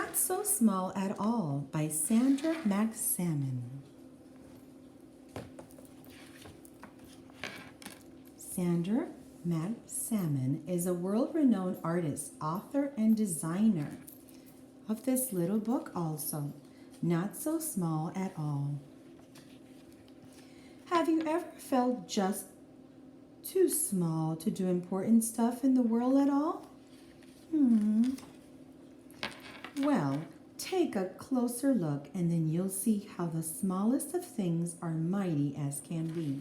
Not So Small at All by Sandra Magsamen. Sandra Magsamen is a world-renowned artist, author, and designer of this little book also, Not So Small at All. Have you ever felt just too small to do important stuff in the world at all? Well, take a closer look and then you'll see how the smallest of things are mighty as can be.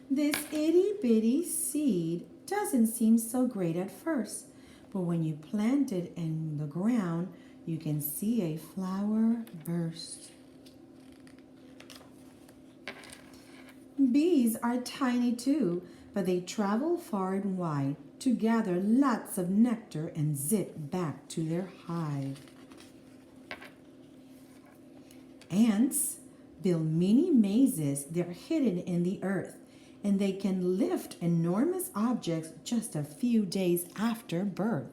This itty-bitty seed doesn't seem so great at first, but when you plant it in the ground, you can see a flower burst. Bees are tiny too, but they travel far and wide to gather lots of nectar and zip back to their hive. Ants build mini mazes. They're hidden in the earth, and they can lift enormous objects just a few days after birth.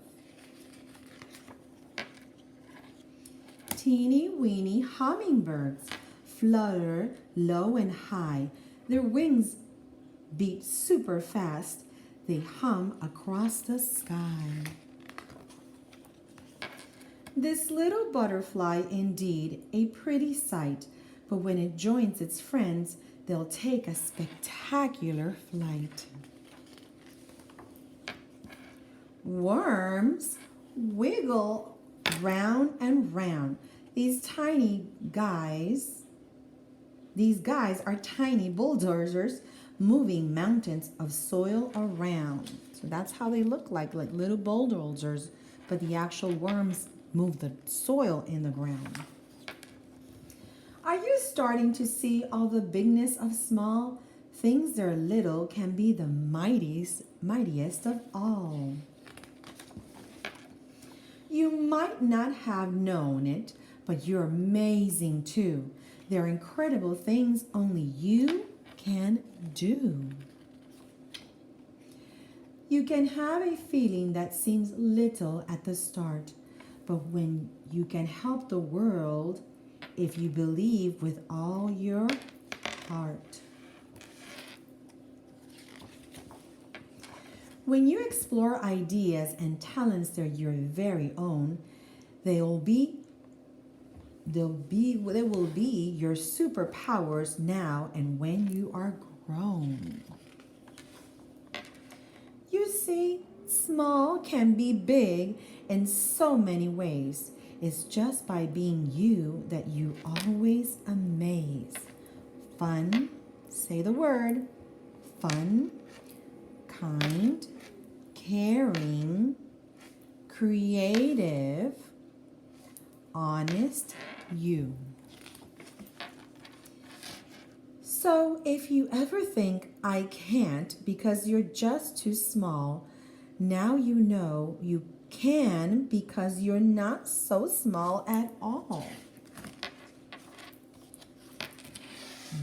Teeny weeny hummingbirds flutter low and high. Their wings beat super fast. They hum across the sky. This little butterfly, indeed, a pretty sight, but when it joins its friends, they'll take a spectacular flight. Worms wiggle round and round. These guys are tiny bulldozers moving mountains of soil around. So that's how they look like little bulldozers, but the actual worms move the soil in the ground. Are you starting to see all the bigness of small? Things that are little can be the mightiest of all. You might not have known it, but you're amazing too. There are incredible things only you can do. You can have a feeling that seems little at the start, but when you can help the world if you believe with all your heart. When you explore ideas and talents that are your very own, they will be your superpowers now and when you are grown. You see, small can be big in so many ways. It's just by being you that you always amaze. Fun, say the word, fun, kind, caring, creative, honest, you. So if you ever think I can't because you're just too small, now you know you can because you're not so small at all.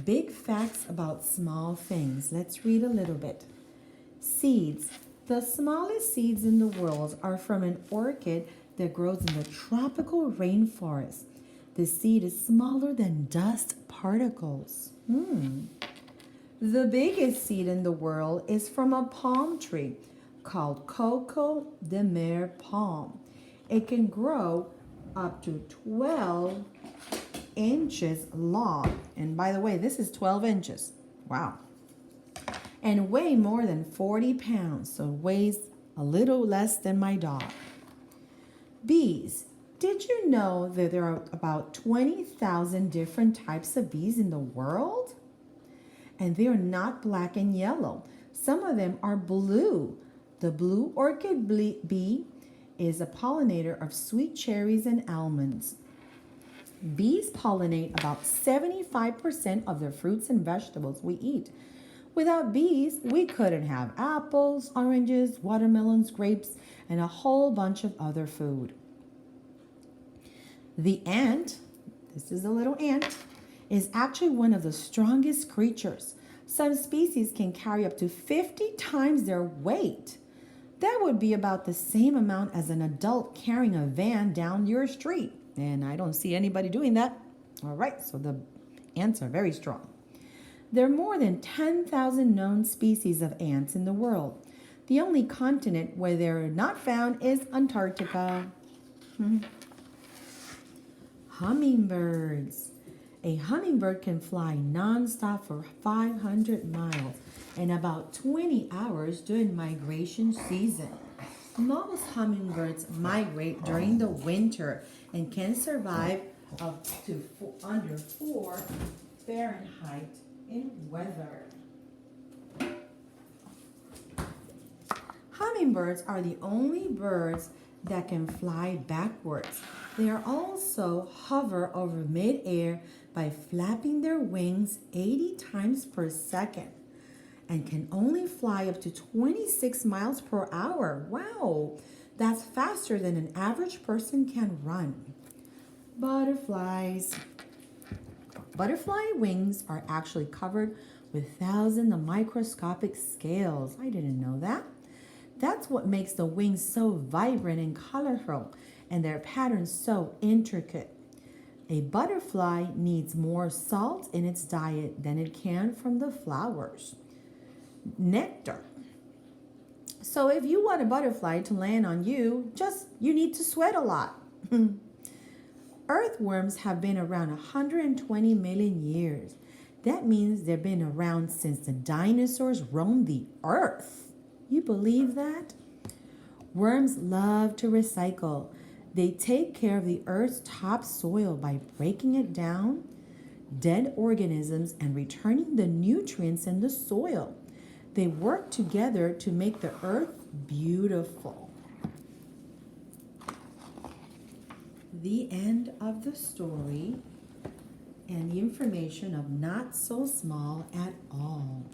Big facts about small things. Let's read a little bit. Seeds. The smallest seeds in the world are from an orchid that grows in the tropical rainforest. The seed is smaller than dust particles. The biggest seed in the world is from a palm tree called Coco de Mer palm. It can grow up to 12 inches long. And by the way, this is 12 inches. Wow. And weigh more than 40 pounds, so it weighs a little less than my dog. Bees. Did you know that there are about 20,000 different types of bees in the world? And they are not black and yellow. Some of them are blue. The blue orchid bee is a pollinator of sweet cherries and almonds. Bees pollinate about 75% of the fruits and vegetables we eat. Without bees, we couldn't have apples, oranges, watermelons, grapes, and a whole bunch of other food. The ant, this is a little ant, is actually one of the strongest creatures. Some species can carry up to 50 times their weight. That would be about the same amount as an adult carrying a van down your street. And I don't see anybody doing that. All right, so the ants are very strong. There are more than 10,000 known species of ants in the world. The only continent where they're not found is Antarctica. Hummingbirds. A hummingbird can fly nonstop for 500 miles and about 20 hours during migration season. Most hummingbirds migrate during the winter and can survive up to under 4 Fahrenheit in weather. Hummingbirds are the only birds that can fly backwards. They are also hover over mid-air by flapping their wings 80 times per second and can only fly up to 26 miles per hour. Wow, that's faster than an average person can run. Butterflies. Butterfly wings are actually covered with thousands of microscopic scales. I didn't know that. That's what makes the wings so vibrant and colorful and their patterns so intricate. A butterfly needs more salt in its diet than it can from the flowers. Nectar. So if you want a butterfly to land on you, you need to sweat a lot. Earthworms have been around 120 million years. That means they've been around since the dinosaurs roamed the earth. You believe that? Worms love to recycle. They take care of the earth's topsoil by breaking it down, dead organisms, and returning the nutrients in the soil. They work together to make the earth beautiful. The end of the story and the information of Not So Small at All.